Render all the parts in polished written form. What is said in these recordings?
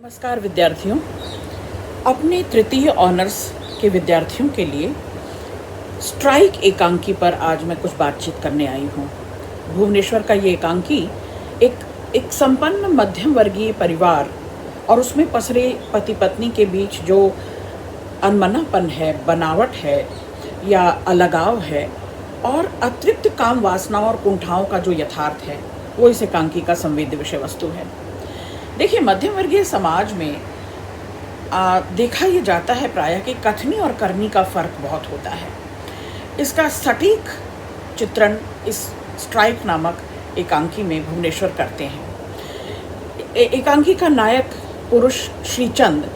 नमस्कार विद्यार्थियों। अपने तृतीय ऑनर्स के विद्यार्थियों के लिए स्ट्राइक एकांकी पर आज मैं कुछ बातचीत करने आई हूँ। भुवनेश्वर का ये एकांकी एक संपन्न मध्यम वर्गीय परिवार और उसमें पसरे पति पत्नी के बीच जो अनमनापन है, बनावट है या अलगाव है और अतिरिक्त काम वासनाओं और कुंठाओं का जो यथार्थ है, वो इस एकांकी का संवेद्य विषय वस्तु है। देखिए, मध्यम वर्गीय समाज में देखा ये जाता है प्रायः कि कथनी और करनी का फर्क बहुत होता है। इसका सटीक चित्रण इस स्ट्राइक नामक एकांकी में भुवनेश्वर करते हैं। एकांकी का नायक पुरुष श्रीचंद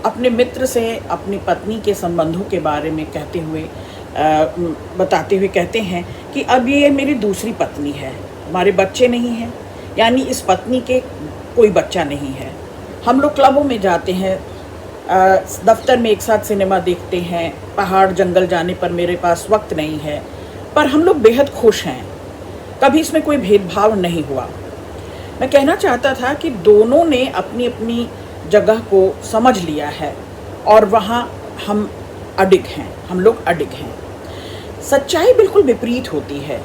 अपने मित्र से अपनी पत्नी के संबंधों के बारे में बताते हुए कहते हैं कि अब ये मेरी दूसरी पत्नी है, हमारे बच्चे नहीं हैं, यानी इस पत्नी के कोई बच्चा नहीं है। हम लोग क्लबों में जाते हैं, दफ्तर में एक साथ सिनेमा देखते हैं, पहाड़ जंगल जाने पर मेरे पास वक्त नहीं है, पर हम लोग बेहद खुश हैं। कभी इसमें कोई भेदभाव नहीं हुआ। मैं कहना चाहता था कि दोनों ने अपनी अपनी जगह को समझ लिया है और वहाँ हम लोग अडिग हैं। सच्चाई बिल्कुल विपरीत होती है।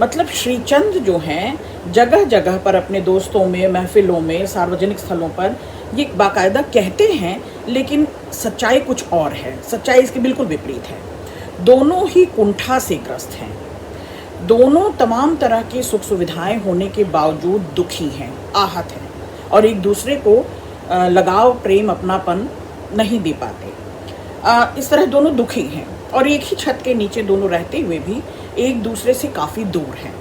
मतलब श्रीचंद जो हैं जगह जगह पर अपने दोस्तों में, महफिलों में, सार्वजनिक स्थलों पर ये बाकायदा कहते हैं, लेकिन सच्चाई कुछ और है। सच्चाई इसकी बिल्कुल विपरीत है। दोनों ही कुंठा से ग्रस्त हैं। दोनों तमाम तरह की सुख सुविधाएं होने के बावजूद दुखी हैं, आहत हैं और एक दूसरे को लगाव, प्रेम, अपनापन नहीं दे पाते। इस तरह दोनों दुखी हैं और एक ही छत के नीचे दोनों रहते हुए भी एक दूसरे से काफ़ी दूर हैं।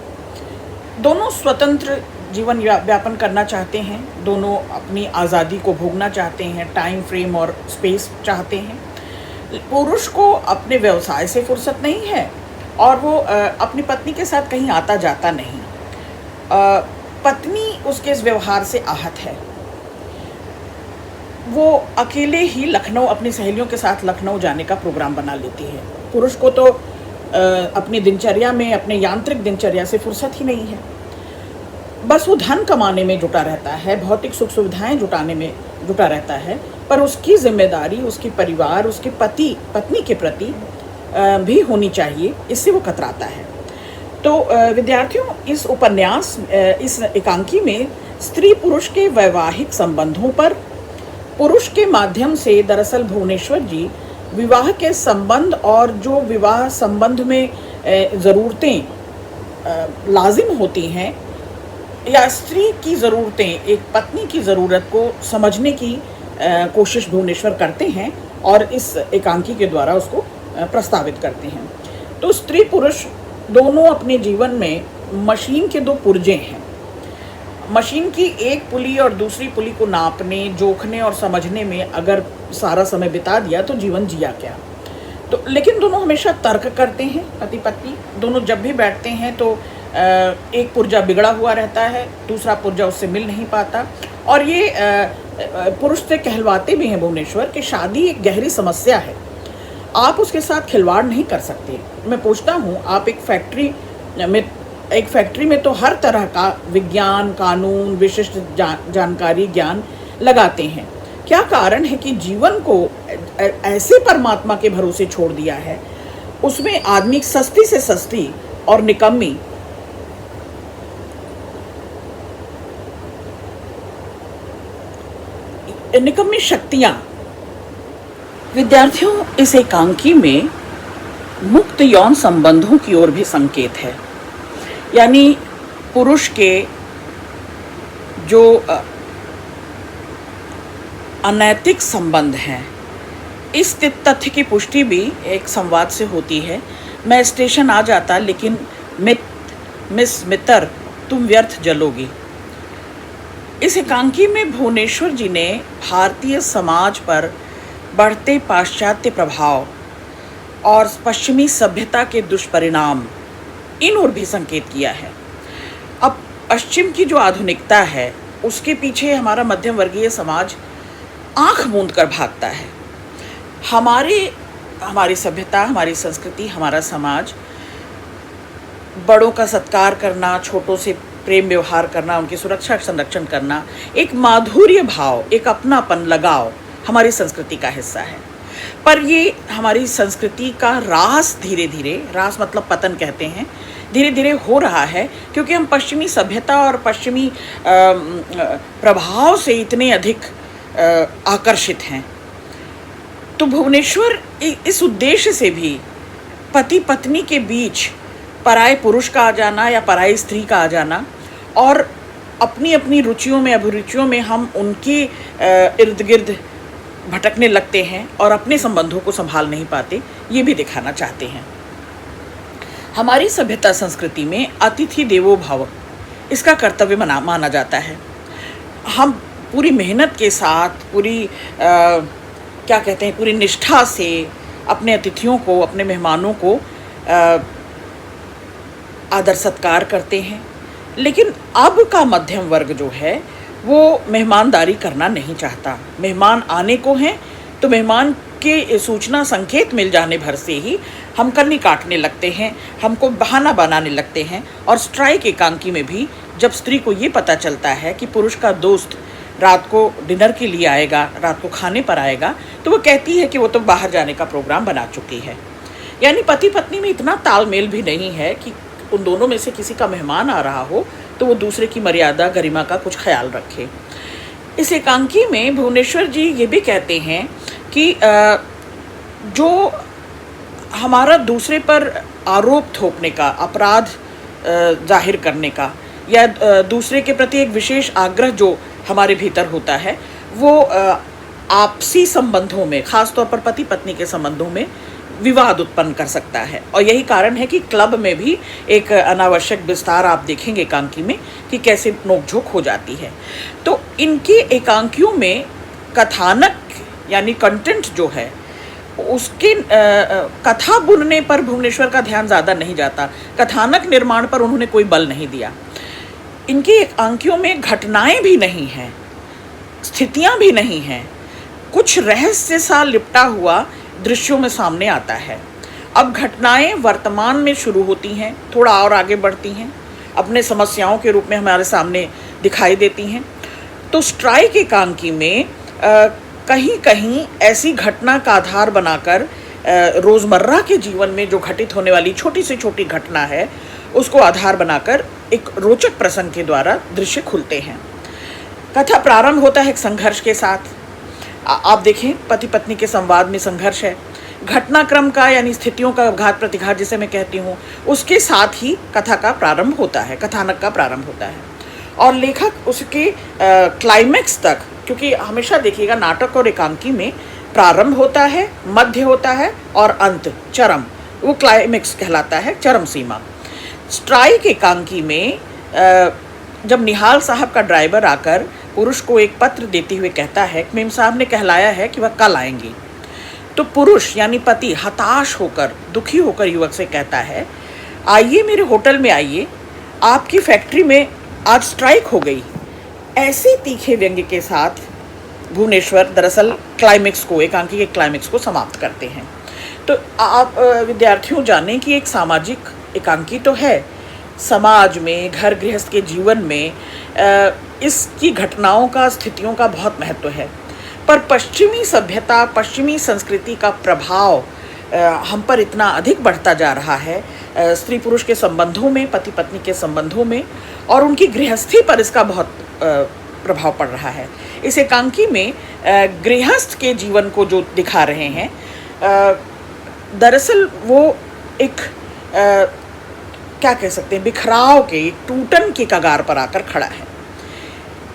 दोनों स्वतंत्र जीवन व्यापन करना चाहते हैं, दोनों अपनी आज़ादी को भोगना चाहते हैं, टाइम फ्रेम और स्पेस चाहते हैं। पुरुष को अपने व्यवसाय से फुर्सत नहीं है और वो अपनी पत्नी के साथ कहीं आता जाता नहीं। पत्नी उसके इस व्यवहार से आहत है। वो अकेले ही लखनऊ अपनी सहेलियों के साथ लखनऊ जाने का प्रोग्राम बना लेती है। पुरुष को तो अपनी दिनचर्या में, अपने यांत्रिक दिनचर्या से फुर्सत ही नहीं है। बस वो धन कमाने में जुटा रहता है, भौतिक सुख सुविधाएं जुटाने में जुटा रहता है, पर उसकी जिम्मेदारी उसके परिवार, उसके पत्नी के प्रति भी होनी चाहिए, इससे वो कतराता है। तो विद्यार्थियों, इस एकांकी में स्त्री पुरुष के वैवाहिक संबंधों पर पुरुष के माध्यम से दरअसल भुवनेश्वर जी विवाह के संबंध और जो विवाह संबंध में ज़रूरतें लाजिम होती हैं या स्त्री की ज़रूरतें, एक पत्नी की ज़रूरत को समझने की कोशिश भुवनेश्वर करते हैं और इस एकांकी के द्वारा उसको प्रस्तावित करते हैं। तो स्त्री पुरुष दोनों अपने जीवन में मशीन के दो पुर्जे हैं। मशीन की एक पुली और दूसरी पुली को नापने, जोखने और समझने में अगर सारा समय बिता दिया तो जीवन जिया क्या। तो लेकिन दोनों हमेशा तर्क करते हैं, पति पत्नी दोनों जब भी बैठते हैं तो एक पुर्जा बिगड़ा हुआ रहता है, दूसरा पुर्जा उससे मिल नहीं पाता। और ये पुरुष से कहलवाते भी हैं भुवनेश्वर कि शादी एक गहरी समस्या है, आप उसके साथ खिलवाड़ नहीं कर सकते। मैं पूछता हूँ, आप एक फैक्ट्री में तो हर तरह का विज्ञान, कानून, विशिष्ट जानकारी, ज्ञान लगाते हैं। क्या कारण है कि जीवन को ऐसे परमात्मा के भरोसे छोड़ दिया है, उसमें आदमी सस्ती से सस्ती और निकम्मी शक्तियां। विद्यार्थियों, इस एकांकी में मुक्त यौन संबंधों की ओर भी संकेत है। यानी पुरुष के जो अनैतिक संबंध हैं, इस तथ्य की पुष्टि भी एक संवाद से होती है। मैं स्टेशन आ जाता, लेकिन मिस मित्र तुम व्यर्थ जलोगी। इस एकांकी में भुवनेश्वर जी ने भारतीय समाज पर बढ़ते पाश्चात्य प्रभाव और पश्चिमी सभ्यता के दुष्परिणाम, इन ओर भी संकेत किया है। अब पश्चिम की जो आधुनिकता है, उसके पीछे हमारा मध्यम वर्गीय समाज आंख मूंद कर भागता है। हमारी सभ्यता, हमारी संस्कृति, हमारा समाज बड़ों का सत्कार करना, छोटों से प्रेम व्यवहार करना, उनकी सुरक्षा संरक्षण करना, एक माधुर्य भाव, एक अपनापन, लगाव हमारी संस्कृति का हिस्सा है। पर ये हमारी संस्कृति का ह्रास धीरे धीरे, ह्रास मतलब पतन कहते हैं, धीरे धीरे हो रहा है, क्योंकि हम पश्चिमी सभ्यता और पश्चिमी प्रभाव से इतने अधिक आकर्षित हैं। तो भुवनेश्वर इस उद्देश्य से भी पति पत्नी के बीच पराये पुरुष का आ जाना या पराई स्त्री का आ जाना, और अपनी अपनी रुचियों में, अभिरुचियों में हम उनके इर्द गिर्द भटकने लगते हैं और अपने संबंधों को संभाल नहीं पाते, ये भी दिखाना चाहते हैं। हमारी सभ्यता संस्कृति में अतिथि देवो भव इसका कर्तव्य माना जाता है। हम पूरी मेहनत के साथ, पूरी क्या कहते हैं, पूरी निष्ठा से अपने अतिथियों को, अपने मेहमानों को आदर सत्कार करते हैं। लेकिन अब का मध्यम वर्ग जो है वो मेहमानदारी करना नहीं चाहता। मेहमान आने को हैं तो मेहमान के सूचना संकेत मिल जाने भर से ही हम कन्नी काटने लगते हैं, हमको बहाना बनाने लगते हैं। और स्ट्राइक एकांकी में भी जब स्त्री को ये पता चलता है कि पुरुष का दोस्त रात को डिनर के लिए आएगा, रात को खाने पर आएगा, तो वो कहती है कि वो तो बाहर जाने का प्रोग्राम बना चुकी है। यानी पति पत्नी में इतना तालमेल भी नहीं है कि उन दोनों में से किसी का मेहमान आ रहा हो तो वो दूसरे की मर्यादा, गरिमा का कुछ ख्याल रखे। इस एकांकी में भुवनेश्वर जी ये भी कहते हैं कि जो हमारा दूसरे पर आरोप थोपने का, अपराध जाहिर करने का, या दूसरे के प्रति एक विशेष आग्रह जो हमारे भीतर होता है, वो आपसी संबंधों में, खासतौर पर पति पत्नी के संबंधों में विवाद उत्पन्न कर सकता है। और यही कारण है कि क्लब में भी एक अनावश्यक विस्तार आप देखेंगे एकांकी में कि कैसे नोकझोंक हो जाती है। तो इनकी एकांकियों में कथानक यानी कंटेंट जो है उसके कथा बुनने पर भुवनेश्वर का ध्यान ज़्यादा नहीं जाता, कथानक निर्माण पर उन्होंने कोई बल नहीं दिया। इनकी एकांकियों में घटनाएं भी नहीं हैं, स्थितियां भी नहीं हैं, कुछ रहस्य सा लिपटा हुआ दृश्यों में सामने आता है। अब घटनाएं वर्तमान में शुरू होती हैं, थोड़ा और आगे बढ़ती हैं, अपने समस्याओं के रूप में हमारे सामने दिखाई देती हैं। तो स्ट्राइक एकांकी में कहीं कहीं ऐसी घटना का आधार बनाकर रोज़मर्रा के जीवन में जो घटित होने वाली छोटी से छोटी घटना है उसको आधार बनाकर एक रोचक प्रसंग के द्वारा दृश्य खुलते हैं। कथा प्रारंभ होता है एक संघर्ष के साथ। आप देखें, पति पत्नी के संवाद में संघर्ष है, घटनाक्रम का यानी स्थितियों का घात प्रतिघात जिसे मैं कहती हूँ, उसके साथ ही कथा का प्रारंभ होता है, कथानक का प्रारंभ होता है। और लेखक उसके क्लाइमेक्स तक, क्योंकि हमेशा देखिएगा नाटक और एकांकी में प्रारंभ होता है, मध्य होता है और अंत, चरम, वो क्लाइमेक्स कहलाता है, चरम सीमा। स्ट्राइक एकांकी में जब निहाल साहब का ड्राइवर आकर पुरुष को एक पत्र देते हुए कहता है कि मेम साहब ने कहलाया है कि वह कल आएंगी, तो पुरुष यानी पति हताश होकर, दुखी होकर युवक से कहता है, आइए मेरे होटल में आइए, आपकी फैक्ट्री में आज स्ट्राइक हो गई। ऐसे तीखे व्यंग्य के साथ भुवनेश्वर दरअसल क्लाइमेक्स को, एकांकी के क्लाइमेक्स को समाप्त करते हैं। तो आप विद्यार्थियों जानें कि एक सामाजिक एकांकी तो है, समाज में, घर गृहस्थ के जीवन में इसकी घटनाओं का, स्थितियों का बहुत महत्व है। पर पश्चिमी सभ्यता, पश्चिमी संस्कृति का प्रभाव हम पर इतना अधिक बढ़ता जा रहा है, स्त्री पुरुष के संबंधों में, पति पत्नी के संबंधों में, और उनकी गृहस्थी पर इसका बहुत प्रभाव पड़ रहा है। इस एकांकी में गृहस्थ के जीवन को जो दिखा रहे हैं, दरअसल वो एक क्या कह सकते हैं, बिखराव के, एक टूटन के कगार पर आकर खड़ा है।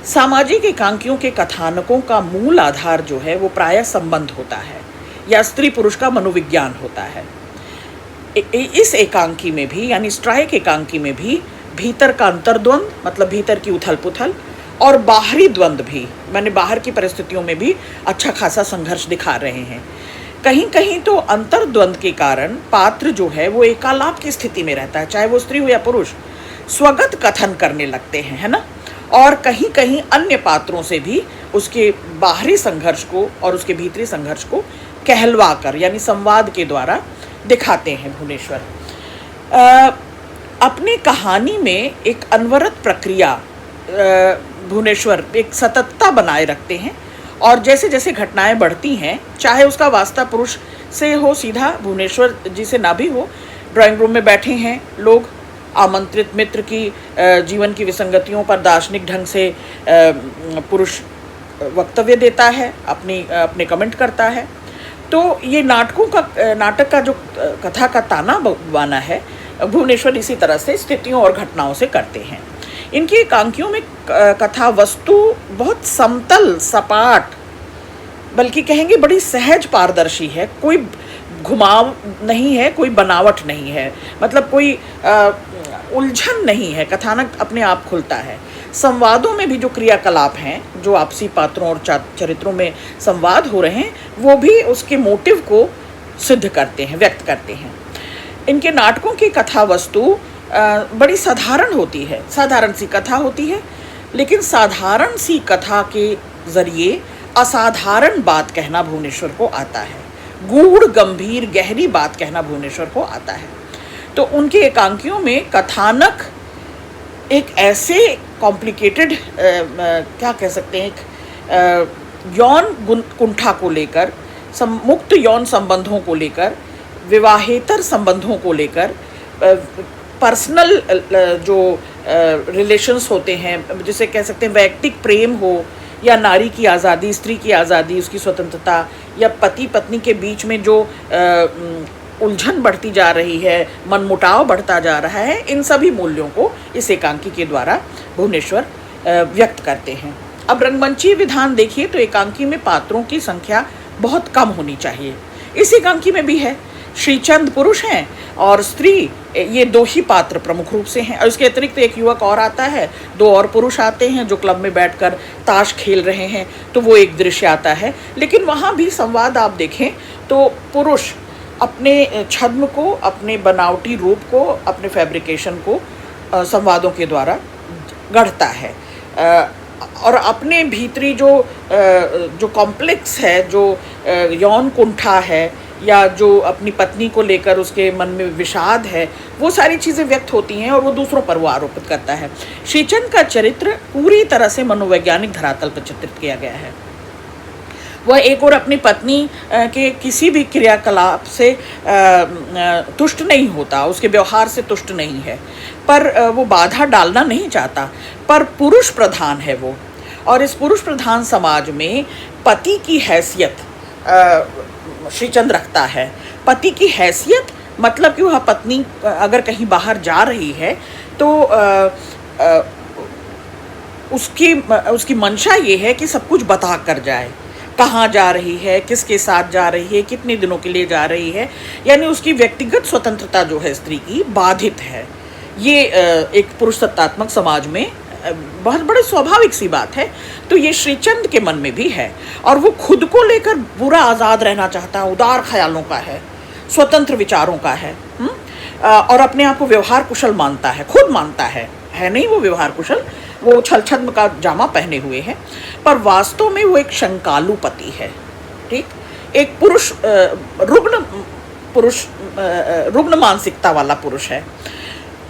सामाजिक एकांकियों के कथानकों का मूल आधार जो है वो प्रायः संबंध होता है या स्त्री पुरुष का मनोविज्ञान होता है। इस एकांकी में भी यानी स्ट्राइक एकांकी में भी भीतर का अंतर्द्वंद, मतलब भीतर की उथल पुथल, और बाहरी द्वंद भी, मैंने बाहर की परिस्थितियों में भी अच्छा खासा संघर्ष दिखा रहे हैं। कहीं कहीं तो अंतर्द्वंद के कारण पात्र जो है वो एकालाप की स्थिति में रहता है, चाहे वो स्त्री हो या पुरुष, स्वगत कथन करने लगते हैं, है ना। और कहीं कहीं अन्य पात्रों से भी उसके बाहरी संघर्ष को और उसके भीतरी संघर्ष को कहलवा कर यानी संवाद के द्वारा दिखाते हैं भुवनेश्वर। अपनी कहानी में एक अनवरत प्रक्रिया भुवनेश्वर एक सततता बनाए रखते हैं, और जैसे जैसे घटनाएं बढ़ती हैं, चाहे उसका वास्ता पुरुष से हो सीधा, भुवनेश्वर जी से ना भी हो, ड्राइंग रूम में बैठे हैं लोग, आमंत्रित मित्र की जीवन की विसंगतियों पर दार्शनिक ढंग से पुरुष वक्तव्य देता है, अपने कमेंट करता है। तो ये नाटक का जो कथा का ताना बाना है, भुवनेश्वर इसी तरह से स्थितियों और घटनाओं से करते हैं। इनकी एकांकियों में कथा वस्तु बहुत समतल, सपाट, बल्कि कहेंगे बड़ी सहज पारदर्शी है। कोई घुमाव नहीं है, कोई बनावट नहीं है, मतलब कोई उलझन नहीं है। कथानक अपने आप खुलता है। संवादों में भी जो क्रियाकलाप हैं, जो आपसी पात्रों और चरित्रों में संवाद हो रहे हैं, वो भी उसके मोटिव को सिद्ध करते हैं, व्यक्त करते हैं। इनके नाटकों की कथा वस्तु बड़ी साधारण होती है, साधारण सी कथा होती है, लेकिन साधारण सी कथा के जरिए असाधारण बात कहना भुवनेश्वर को आता है, गूढ़ गंभीर गहरी बात कहना भुवनेश्वर को आता है। तो उनके एकांकियों में कथानक एक ऐसे कॉम्प्लिकेटेड क्या कह सकते हैं, एक यौन कुंठा को लेकर, मुक्त यौन संबंधों को लेकर, विवाहेतर संबंधों को लेकर, पर्सनल जो रिलेशंस होते हैं, जिसे कह सकते हैं वैयक्तिक प्रेम हो, या नारी की आज़ादी, स्त्री की आज़ादी, उसकी स्वतंत्रता, या पति पत्नी के बीच में जो उलझन बढ़ती जा रही है, मनमुटाव बढ़ता जा रहा है, इन सभी मूल्यों को इस एकांकी के द्वारा भुवनेश्वर व्यक्त करते हैं। अब रंगमंची विधान देखिए तो एकांकी में पात्रों की संख्या बहुत कम होनी चाहिए। इस एकांकी में भी है, श्रीचंद पुरुष हैं और स्त्री, ये दो ही पात्र प्रमुख रूप से हैं। और इसके अतिरिक्त एक युवक और आता है, दो और पुरुष आते हैं जो क्लब में बैठकर ताश खेल रहे हैं, तो वो एक दृश्य आता है। लेकिन वहाँ भी संवाद आप देखें तो पुरुष अपने छद्म को, अपने बनावटी रूप को, अपने फैब्रिकेशन को संवादों के द्वारा गढ़ता है, और अपने भीतरी जो कॉम्प्लेक्स है, जो यौन कुंठा है, या जो अपनी पत्नी को लेकर उसके मन में विषाद है, वो सारी चीज़ें व्यक्त होती हैं और वो दूसरों पर वो आरोपित करता है। श्रीचंद का चरित्र पूरी तरह से मनोवैज्ञानिक धरातल पर चित्रित किया गया है। वह एक और अपनी पत्नी के किसी भी क्रियाकलाप से तुष्ट नहीं होता, उसके व्यवहार से तुष्ट नहीं है, पर वो बाधा डालना नहीं चाहता, पर पुरुष प्रधान है वो। और इस पुरुष प्रधान समाज में पति की हैसियत श्रीचंद रखता है। पति की हैसियत मतलब कि वह पत्नी अगर कहीं बाहर जा रही है तो उसकी मंशा ये है कि सब कुछ बता कर जाए, कहाँ जा रही है, किसके साथ जा रही है, कितने दिनों के लिए जा रही है, यानी उसकी व्यक्तिगत स्वतंत्रता जो है स्त्री की बाधित है। ये एक पुरुष सत्तात्मक समाज में बहुत बड़ी स्वाभाविक सी बात है। तो ये श्रीचंद के मन में भी है, और वो खुद को लेकर पूरा आज़ाद रहना चाहता है, उदार ख्यालों का है, स्वतंत्र विचारों का है, और अपने आप को व्यवहार कुशल मानता है, खुद मानता है नहीं वो व्यवहार कुशल, वो छल छद्म का जामा पहने हुए है, पर वास्तव में वो एक शंकालु पति है। ठीक, एक रुग्ण मानसिकता वाला पुरुष है,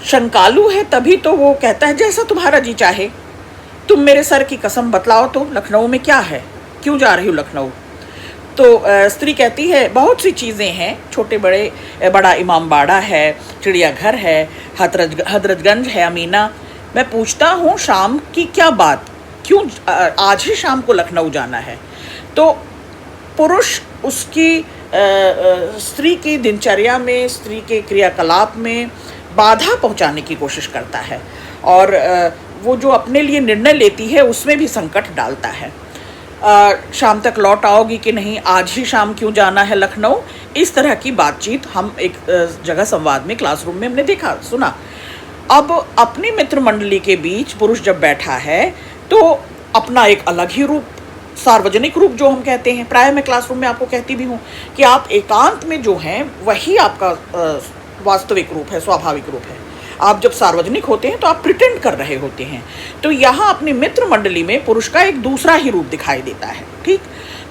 शंकालु है। तभी तो वो कहता है जैसा तुम्हारा जी चाहे, तुम मेरे सर की कसम बतलाओ तो लखनऊ में क्या है, क्यों जा रही हो लखनऊ। तो स्त्री कहती है बहुत सी चीज़ें हैं, छोटे बड़ा इमामबाड़ा है, चिड़ियाघर है, हजरतगंज है, अमीना। मैं पूछता हूँ शाम की क्या बात, क्यों आज ही शाम को लखनऊ जाना है। तो पुरुष उसकी स्त्री की दिनचर्या में, स्त्री के क्रियाकलाप में बाधा पहुंचाने की कोशिश करता है, और वो जो अपने लिए निर्णय लेती है उसमें भी संकट डालता है। शाम तक लौट आओगी कि नहीं, आज ही शाम क्यों जाना है लखनऊ, इस तरह की बातचीत हम एक जगह संवाद में, क्लासरूम में हमने देखा सुना। अब अपनी मित्र मंडली के बीच पुरुष जब बैठा है तो अपना एक अलग ही रूप, सार्वजनिक रूप जो हम कहते हैं, प्राय मैं क्लासरूम में आपको कहती भी हूँ कि आप एकांत में जो हैं वही आपका वास्तविक रूप है, स्वाभाविक रूप है। आप जब सार्वजनिक होते हैं तो आप प्रिटेंड कर रहे होते हैं। तो यहाँ अपनी मित्र मंडली में पुरुष का एक दूसरा ही रूप दिखाई देता है। ठीक,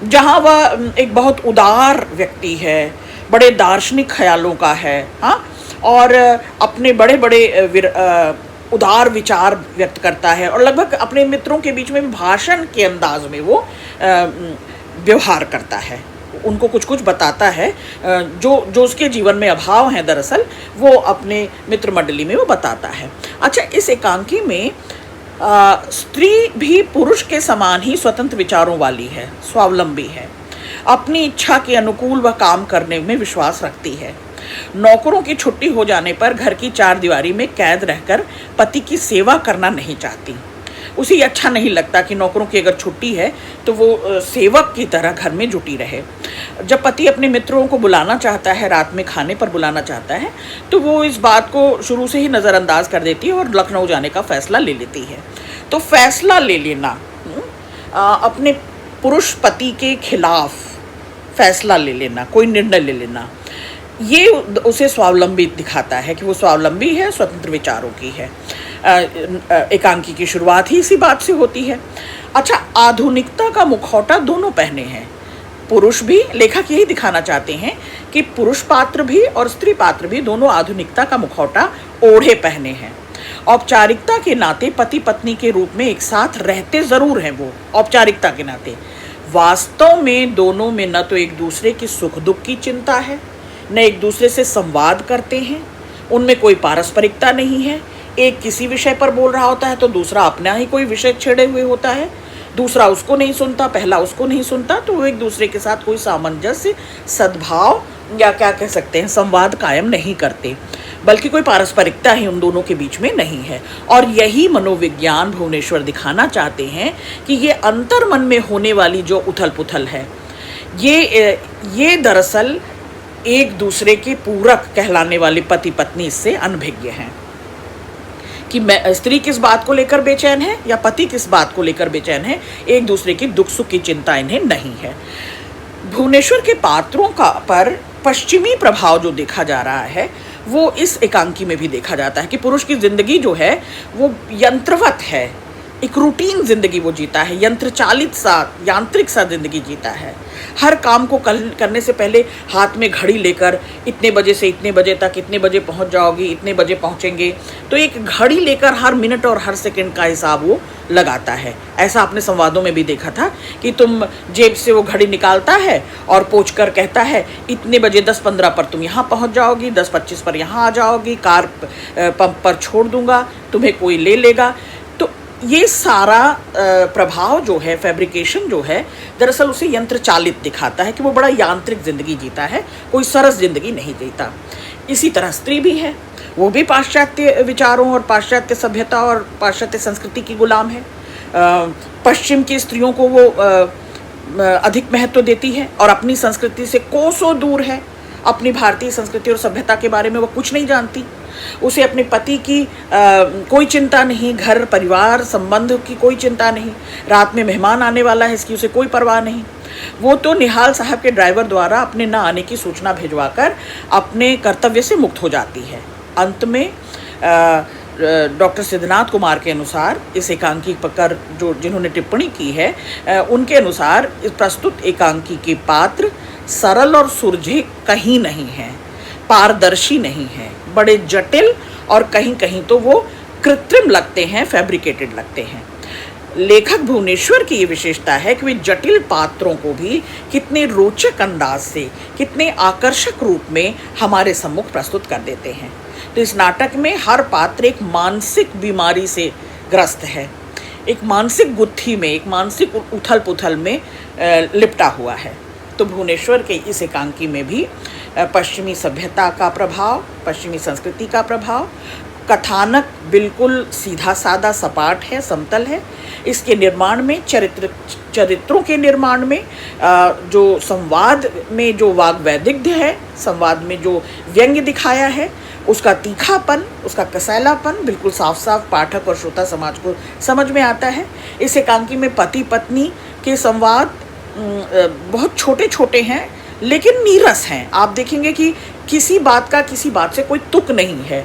जहाँ वह एक बहुत उदार व्यक्ति है, बड़े दार्शनिक ख्यालों का है, हाँ, और अपने बड़े बड़े उदार विचार व्यक्त करता है, और लगभग अपने मित्रों के बीच में भाषण के अंदाज में वो व्यवहार करता है, उनको कुछ कुछ बताता है, जो जो उसके जीवन में अभाव हैं दरअसल वो अपने मित्र मंडली में वो बताता है। अच्छा, इस एकांकी में स्त्री भी पुरुष के समान ही स्वतंत्र विचारों वाली है, स्वावलंबी है, अपनी इच्छा के अनुकूल वह काम करने में विश्वास रखती है। नौकरों की छुट्टी हो जाने पर घर की चार दीवारी में कैद रहकर पति की सेवा करना नहीं चाहती। उसे अच्छा नहीं लगता कि नौकरों की अगर छुट्टी है तो वो सेवक की तरह घर में जुटी रहे। जब पति अपने मित्रों को बुलाना चाहता है, रात में खाने पर बुलाना चाहता है, तो वो इस बात को शुरू से ही नज़रअंदाज कर देती है और लखनऊ जाने का फैसला ले लेती है। तो फैसला ले लेना, अपने पुरुष पति के खिलाफ फैसला ले लेना, कोई निर्णय ले लेना, ये उसे स्वावलंबी दिखाता है कि वो स्वावलंबी है, स्वतंत्र विचारों की है। एकांकी की शुरुआत ही इसी बात से होती है। अच्छा, आधुनिकता का मुखौटा दोनों पहने हैं। पुरुष भी, लेखक यही दिखाना चाहते हैं कि पुरुष पात्र भी और स्त्री पात्र भी दोनों आधुनिकता का मुखौटा ओढ़े पहने हैं। औपचारिकता के नाते पति पत्नी के रूप में एक साथ रहते जरूर हैं वो, औपचारिकता के नाते। वास्तव में दोनों में न तो एक दूसरे की सुख दुख की चिंता है, न एक दूसरे से संवाद करते हैं, उनमें कोई पारस्परिकता नहीं है। एक किसी विषय पर बोल रहा होता है तो दूसरा अपना ही कोई विषय छेड़े हुए होता है, दूसरा उसको नहीं सुनता, पहला उसको नहीं सुनता, तो वो एक दूसरे के साथ कोई सामंजस्य, सद्भाव या क्या कह सकते हैं, संवाद कायम नहीं करते, बल्कि कोई पारस्परिकता ही उन दोनों के बीच में नहीं है। और यही मनोविज्ञान भुवनेश्वर दिखाना चाहते हैं कि ये अंतर मन में होने वाली जो उथल पुथल है, ये दरअसल एक दूसरे के पूरक कहलाने वाले पति पत्नी इससे अनभिज्ञ हैं कि मैं स्त्री किस बात को लेकर बेचैन है या पति किस बात को लेकर बेचैन है, एक दूसरे की दुख सुख की चिंता इन्हें नहीं है। भुवनेश्वर के पात्रों का पर पश्चिमी प्रभाव जो देखा जा रहा है वो इस एकांकी में भी देखा जाता है कि पुरुष की जिंदगी जो है वो यंत्रवत है, एक रूटीन जिंदगी वो जीता है, यंत्र चालित सा, यांत्रिक सा जिंदगी जीता है। हर काम को करने से पहले हाथ में घड़ी लेकर इतने बजे से इतने बजे तक, इतने बजे पहुंच जाओगी, इतने बजे पहुंचेंगे, तो एक घड़ी लेकर हर मिनट और हर सेकंड का हिसाब वो लगाता है। ऐसा आपने संवादों में भी देखा था कि तुम जेब से वो घड़ी निकालता है और पोंछकर कहता है इतने बजे 10:15 पर तुम यहाँ पहुँच जाओगी, 10:25 पर यहाँ आ जाओगी, कार पंप पर छोड़ दूंगा, तुम्हें कोई ले लेगा। ये सारा प्रभाव जो है, फैब्रिकेशन जो है, दरअसल उसे यंत्र चालित दिखाता है कि वो बड़ा यांत्रिक जिंदगी जीता है, कोई सरस जिंदगी नहीं जीता। इसी तरह स्त्री भी है, वो भी पाश्चात्य विचारों और पाश्चात्य सभ्यता और पाश्चात्य संस्कृति की गुलाम है। पश्चिम की स्त्रियों को वो अधिक महत्व देती है और अपनी संस्कृति से कोसों दूर है। अपनी भारतीय संस्कृति और सभ्यता के बारे में वो कुछ नहीं जानती। उसे अपने पति की कोई चिंता नहीं, घर परिवार संबंध की कोई चिंता नहीं, रात में मेहमान आने वाला है इसकी उसे कोई परवाह नहीं। वो तो निहाल साहब के ड्राइवर द्वारा अपने न आने की सूचना भिजवाकर अपने कर्तव्य से मुक्त हो जाती है। अंत में डॉक्टर सिद्धनाथ कुमार के अनुसार इस एकांकी पर जो जिन्होंने टिप्पणी की है, उनके अनुसार इस प्रस्तुत एकांकी के पात्र सरल और सुलझे कहीं नहीं हैं, पारदर्शी नहीं हैं, बड़े जटिल और कहीं कहीं तो वो कृत्रिम लगते हैं, फैब्रिकेटेड लगते हैं। लेखक भुवनेश्वर की ये विशेषता है कि वे जटिल पात्रों को भी कितने रोचक अंदाज से, कितने आकर्षक रूप में हमारे सम्मुख प्रस्तुत कर देते हैं। तो इस नाटक में हर पात्र एक मानसिक बीमारी से ग्रस्त है, एक मानसिक गुत्थी में, एक मानसिक उथल पुथल में लिपटा हुआ है। तो भुवनेश्वर के इस एकांकी में भी पश्चिमी सभ्यता का प्रभाव, पश्चिमी संस्कृति का प्रभाव, कथानक बिल्कुल सीधा सादा सपाट है, समतल है। इसके निर्माण में चरित्रों के निर्माण में जो संवाद में जो वाग वैदिध्य है, संवाद में जो व्यंग्य दिखाया है, उसका तीखापन, उसका कसैलापन बिल्कुल साफ साफ पाठक और श्रोता समाज को समझ में आता है। इस एकांकी में पति पत्नी के संवाद बहुत छोटे छोटे हैं लेकिन नीरस हैं। आप देखेंगे कि किसी बात का किसी बात से कोई तुक नहीं है,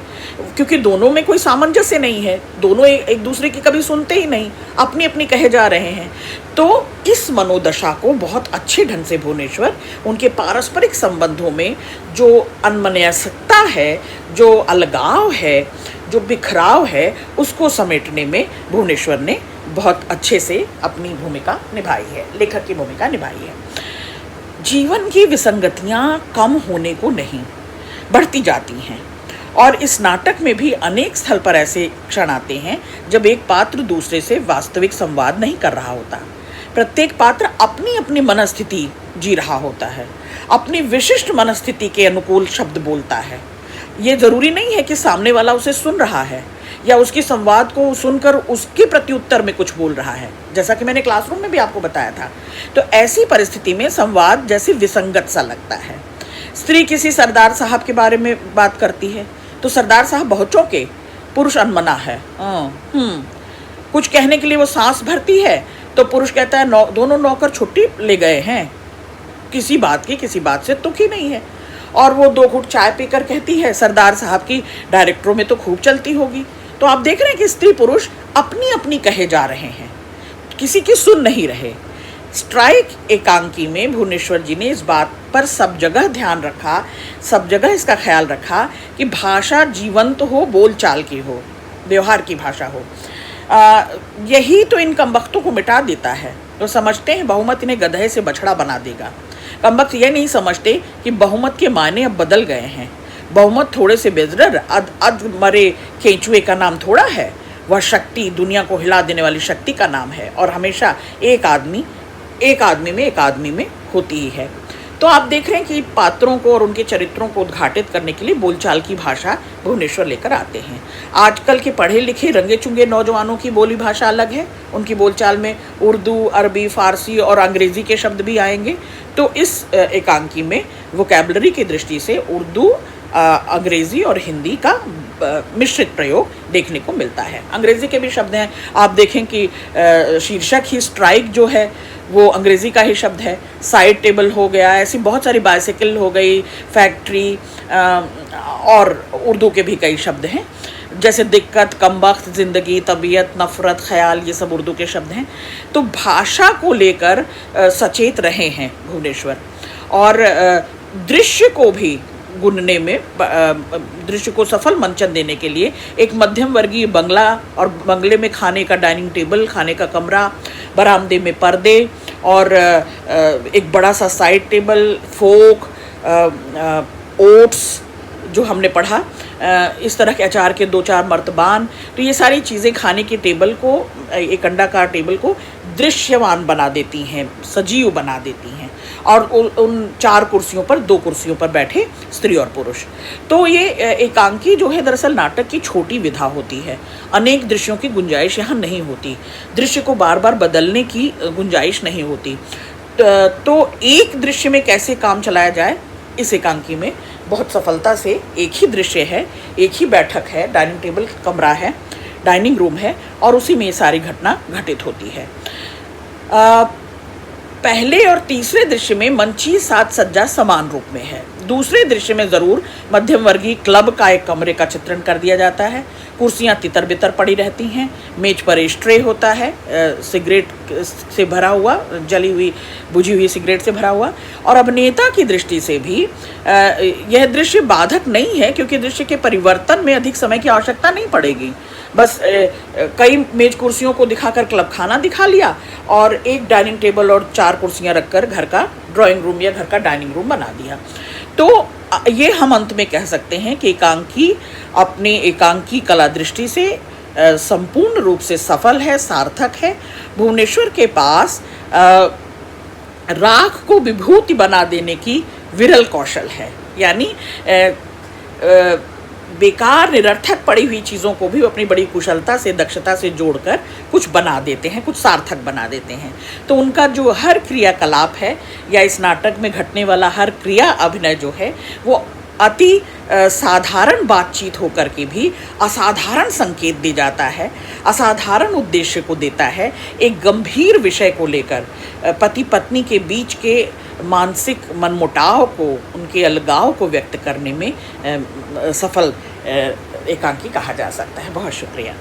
क्योंकि दोनों में कोई सामंजस्य नहीं है, दोनों एक दूसरे की कभी सुनते ही नहीं, अपनी अपनी कहे जा रहे हैं। तो इस मनोदशा को बहुत अच्छे ढंग से भुवनेश्वर उनके पारस्परिक संबंधों में जो अनमनस्कता विषमता है, जो अलगाव है, जो बिखराव है, उसको समेटने में भुवनेश्वर ने बहुत अच्छे से अपनी भूमिका निभाई है, लेखक की भूमिका निभाई है। जीवन की विसंगतियाँ कम होने को नहीं, बढ़ती जाती हैं। और इस नाटक में भी अनेक स्थल पर ऐसे क्षण आते हैं जब एक पात्र दूसरे से वास्तविक संवाद नहीं कर रहा होता। प्रत्येक पात्र अपनी अपनी मनस्थिति जी रहा होता है, अपनी विशिष्ट मनस्थिति के अनुकूल शब्द बोलता है। ये जरूरी नहीं है कि सामने वाला उसे सुन रहा है या उसकी संवाद को सुनकर उसके प्रत्युत्तर में कुछ बोल रहा है, जैसा कि मैंने क्लासरूम में भी आपको बताया था। तो ऐसी परिस्थिति में संवाद जैसे विसंगत सा लगता है। स्त्री किसी सरदार साहब के बारे में बात करती है तो सरदार साहब बहुत चौंके, पुरुष अनमना है। कुछ कहने के लिए वो सांस भरती है तो पुरुष कहता है दोनों नौकर छुट्टी ले गए हैं, किसी बात से दुखी नहीं है। और वो 2 घूंट चाय पीकर कहती है सरदार साहब की डायरेक्टरों में तो खूब चलती होगी। तो आप देख रहे हैं कि स्त्री पुरुष अपनी अपनी कहे जा रहे हैं, किसी की सुन नहीं रहे। स्ट्राइक एकांकी में भुवनेश्वर जी ने इस बात पर सब जगह ध्यान रखा, सब जगह इसका ख्याल रखा कि भाषा जीवंत हो, बोलचाल की हो, व्यवहार की भाषा हो। यही तो इन कमबख्तों को मिटा देता है। तो समझते हैं बहुमत इन्हें गधे से बछड़ा बना देगा। कमबख्त ये नहीं समझते कि बहुमत के मायने अब बदल गए हैं। बहुमत थोड़े से बेजरर अद मरे केंचुए का नाम थोड़ा है। वह शक्ति दुनिया को हिला देने वाली शक्ति का नाम है और हमेशा एक आदमी में होती ही है। तो आप देख रहे हैं कि पात्रों को और उनके चरित्रों को उद्घाटित करने के लिए बोलचाल की भाषा भुवनेश्वर लेकर आते हैं। आजकल के पढ़े लिखे रंगे चुंगे नौजवानों की बोली भाषा अलग है। उनकी बोलचाल में उर्दू, अरबी, फारसी और अंग्रेज़ी के शब्द भी आएंगे। तो इस एकांकी में वोकैबुलरी की दृष्टि से उर्दू, अंग्रेज़ी और हिंदी का मिश्रित प्रयोग देखने को मिलता है। अंग्रेज़ी के भी शब्द हैं। आप देखें कि शीर्षक ही स्ट्राइक जो है वो अंग्रेज़ी का ही शब्द है। साइड टेबल हो गया, ऐसी बहुत सारी, बाइसिकल हो गई, फैक्ट्री, और उर्दू के भी कई शब्द हैं, जैसे दिक्कत, कमबख्त, ज़िंदगी, तबीयत, नफ़रत, ख़याल, ये सब उर्दू के शब्द हैं। तो भाषा को लेकर सचेत रहे हैं भुवनेश्वर। और दृश्य को भी गुनने में, दृश्य को सफल मंचन देने के लिए एक मध्यम वर्गीय बंगला और बंगले में खाने का डाइनिंग टेबल, खाने का कमरा, बरामदे में पर्दे और एक बड़ा सा साइड टेबल, फोक, ओट्स जो हमने पढ़ा, इस तरह के अचार के 2-4 मर्तबान। तो ये सारी चीज़ें खाने के टेबल को, एक अंडाकार टेबल को दृश्यमान बना देती हैं, सजीव बना देती हैं। और उन 4 कुर्सियों पर 2 कुर्सियों पर बैठे स्त्री और पुरुष। तो ये एकांकी जो है दरअसल नाटक की छोटी विधा होती है। अनेक दृश्यों की गुंजाइश यहाँ नहीं होती, दृश्य को बार बार बदलने की गुंजाइश नहीं होती। तो एक दृश्य में कैसे काम चलाया जाए, इस एकांकी में बहुत सफलता से एक ही दृश्य है, एक ही बैठक है, डाइनिंग टेबल, कमरा है, डाइनिंग रूम है और उसी में ये सारी घटना घटित होती है। पहले और तीसरे दृश्य में मंची साज सज्जा समान रूप में है। दूसरे दृश्य में ज़रूर मध्यम वर्गीय क्लब का एक कमरे का चित्रण कर दिया जाता है। कुर्सियाँ तितर बितर पड़ी रहती हैं, मेज पर एस्ट्रे होता है, सिगरेट से भरा हुआ, जली हुई बुझी हुई सिगरेट से भरा हुआ। और अभिनेता की दृष्टि से भी यह दृश्य बाधक नहीं है, क्योंकि दृश्य के परिवर्तन में अधिक समय की आवश्यकता नहीं पड़ेगी। बस कई मेज कुर्सियों को दिखाकर क्लब खाना दिखा लिया और एक डाइनिंग टेबल और 4 कुर्सियां रखकर घर का ड्राइंग रूम या घर का डाइनिंग रूम बना दिया। तो ये हम अंत में कह सकते हैं कि एकांकी अपने एकांकी कला दृष्टि से संपूर्ण रूप से सफल है, सार्थक है। भुवनेश्वर के पास राख को विभूति बना देने की विरल कौशल है। यानी बेकार निरर्थक पड़ी हुई चीज़ों को भी अपनी बड़ी कुशलता से, दक्षता से जोड़कर कुछ बना देते हैं, कुछ सार्थक बना देते हैं। तो उनका जो हर क्रियाकलाप है या इस नाटक में घटने वाला हर क्रिया अभिनय जो है वो अति साधारण बातचीत होकर के भी असाधारण संकेत दे जाता है, असाधारण उद्देश्य को देता है। एक गंभीर विषय को लेकर पति पत्नी के बीच के मानसिक मनमुटाव को, उनके अलगाव को व्यक्त करने में सफल एकांकी कहा जा सकता है। बहुत शुक्रिया।